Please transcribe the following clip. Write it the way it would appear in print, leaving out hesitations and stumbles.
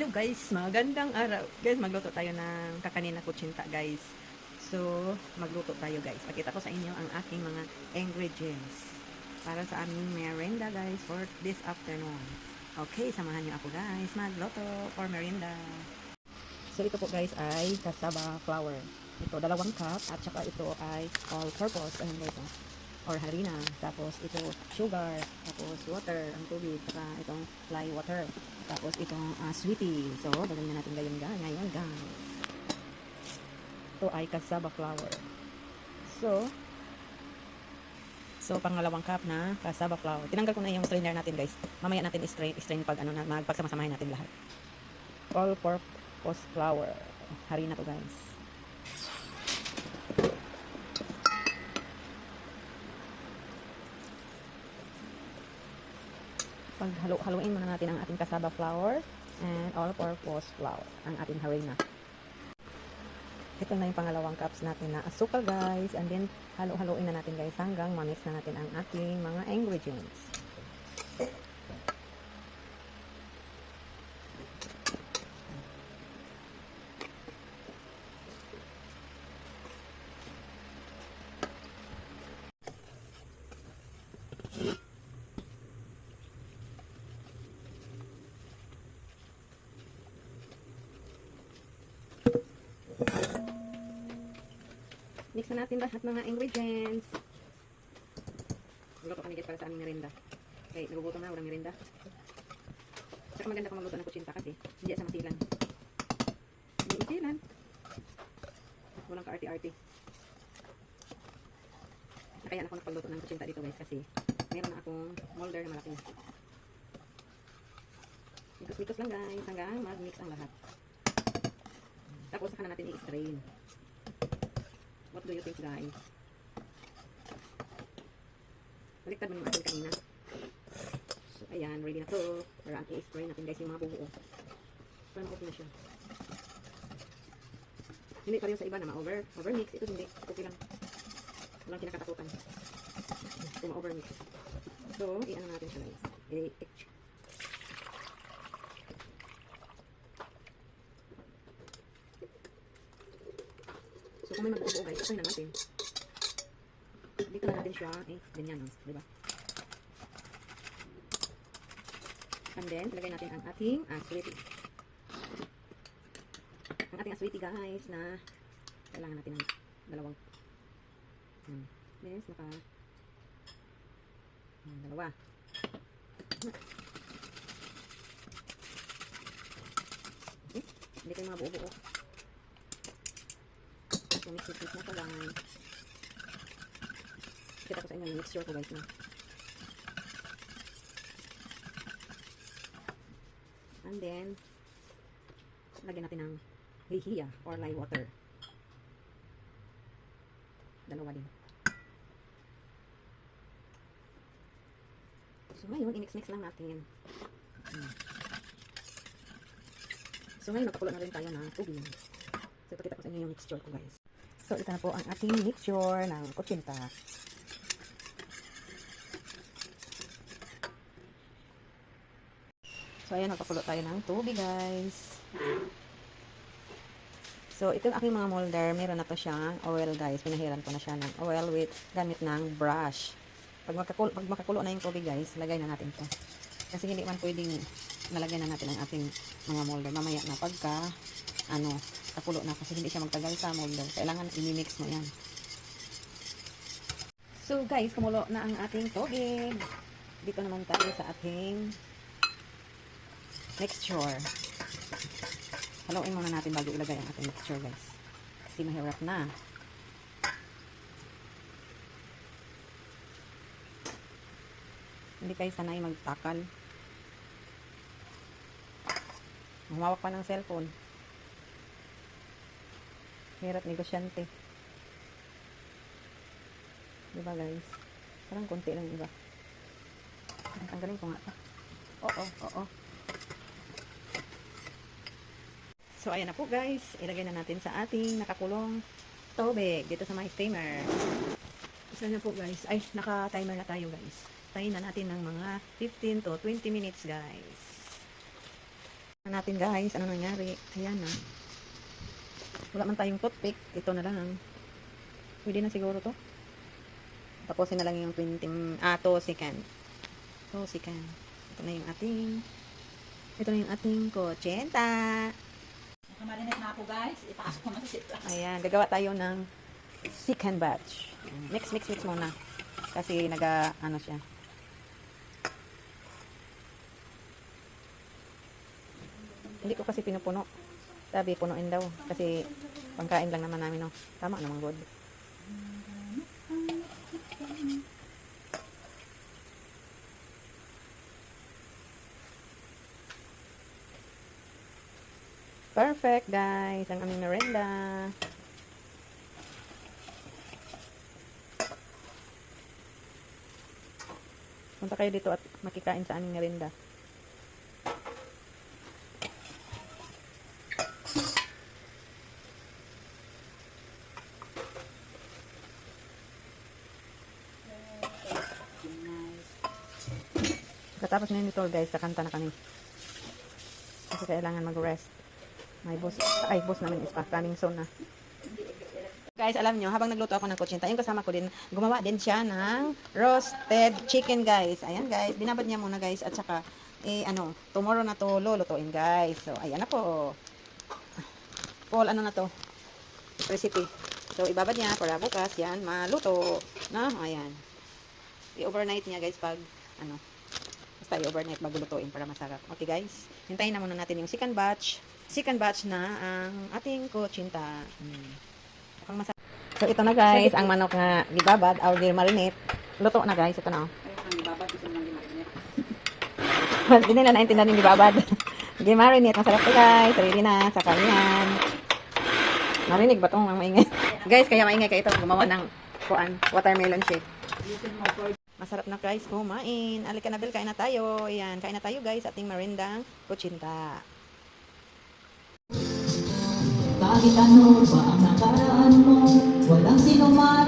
Guys, magandang araw. Guys, magluto tayo ng kakanin na kutsinta, guys. So, magluto tayo, guys. Pakita ko sa inyo ang aking mga ingredients para sa aming merienda, guys, for this afternoon. Okay, samahan niyo ako, guys, magluto for merienda. So, ito po, guys, ay cassava flour. Ito, 2 cup, at saka ito ay all-purpose. Ayan, guys, or harina. Tapos, ito, sugar. Tapos, water, ang tubig. Saka, itong fly water. Tapos, itong sweetie. So, gagawin na natin ngayon, guys. Ito ay cassava flour. So, pangalawang cup na cassava flour. Tinanggal ko na yung strainer natin, guys. Mamaya natin strain pag ano na, magpagsama-samahin natin lahat. All-purpose flour. Harina to, guys. Haluin muna natin ang ating cassava flour and all-purpose flour, ang ating harina. Ito na yung pangalawang cups natin na asukal, guys, and then haluin na natin, guys, hanggang ma-mix na natin ang ating mga ingredients. Mix na natin lahat mga ingredients. Magluto kami, guys, para sa aming merienda. Okay, nagugutom na, walang merienda. Saka maganda kung magluto ng kutsinta kasi hindi sa masilan. Hindi masilan. Walang ka-arty-arty. Kaya ako nagpagluto ng kutsinta dito, guys, kasi meron na akong molder na malaki. Mikos-mikos lang, guys, hanggang mag-mix ang lahat. Tapos saka na natin i-strain. What do you think, guys? Baliktad mo yung ating kanina. So, ayan, ready na to. Para i-strain natin, guys, yung mga buo. Para ma-open na siya. Hindi pa rin sa iba na ma-overmix. Ito hindi. Okay lang. Walang kinakatakutan. Kung ma-overmix. So, i-ano natin siya, guys. So, kung may mag-ubo, guys, okay na natin. Dito na natin siya, ganyan, diba? And then, ilagay natin ang ating sweetie. Ang ating sweetie, guys, na kailangan natin ng 2. Yes, naka 2. Okay, hindi kayo mga buo-buo. So, mix na ito, guys. Kita ko sa inyo yung mixture ko, guys, na. And then, lagyan natin ng lihiya or lye water. 2 din. So, ngayon, i-mix-mix lang natin. So, ngayon, nagpakulo na rin tayo ng tubig. So, ipakita ko sa inyo yung mixture ko, guys. So, ito na po ang ating mixture ng kutsinta. So, ayan, magpakulo tayo ng tubig, guys. So, ito yung aking mga molder. Meron na to siyang oil, guys. Pinahiran ko na siya ng oil with gamit ng brush. Pag makakulo na yung tubig, guys, lagay na natin to. Kasi hindi man pwedeng nalagyan na natin ang ating mga molder. Mamaya na pagka, kakulo na kasi hindi siya magtagal sa molder. Kailangan i-mix mo yan. So, guys, kumulo na ang ating tubig. Dito naman tayo sa ating mixture. Haluin muna natin bago ilagay ang ating mixture, guys. Kasi mahirap na. Hindi kayo sanay magtakal. Humawak pa ng cellphone. Hirap negosyante. Diba, guys? Parang konti lang iba. Tanggalin ko nga ito. Oo. So, ayan na po, guys. Ilagay na natin sa ating nakakulong tubig dito sa my steamer. Isa na po, guys. Ay, naka-timer na tayo, guys. Tayin na natin ng mga 15 to 20 minutes, guys. Natin guys, ano nangyari? Ayan na. Wala man tayong toothpick. Ito na lang. Pwede na siguro to. Tapusin na lang yung 2 second. 2 second. Ito na yung ating kutsenta. Nakamarinate na ako guys. Ipasok ko na sa sitla. Ayan, gagawa tayo ng second batch. Mix muna. Kasi ano siya. Hindi ko kasi pinupuno. Sabi, punuin daw. Kasi pangkain lang naman namin, no. Tama naman, good. Perfect, guys. Ang aming merenda. Punta kayo dito at makikain sa aming merenda. Katapos na nito guys, kakanta na kami. Kasi kailangan mag-rest. May boss namin is coming soon na. Guys, alam nyo, habang nagluto ako ng kutsinta, yung kasama ko din, gumawa din siya ng roasted chicken guys. Ayan guys, binabad niya muna guys. At saka, tomorrow na to lulutuin guys. So, ayan na po. Full ano na to, recipe. So, ibabad niya para bukas yan, maluto. Na, ayan. I-overnight niya guys pag, basta i-overnight bago lutuin para masarap. Okay guys, hintayin na muna natin yung second batch na ang ating kutsinta. So ito na guys, ang manok nga gibabad or marinate. Luto na guys, ito na. Ang ibabad gusto mo lang gimarinate. Hindi nila naintindihan yung gibabad. Gimarinate, masarap to guys. Ready na sa kanyan. Marinig ba itong maingay? Guys, kaya maingay kayo ito gumawa ng watermelon shake. Masarap na guys, kumain. Alika na Bel, kain na tayo. Ayan, kain na tayo guys, ating merendang kutsinta. Kahit ano pa ang nakaraan mo, walang sino man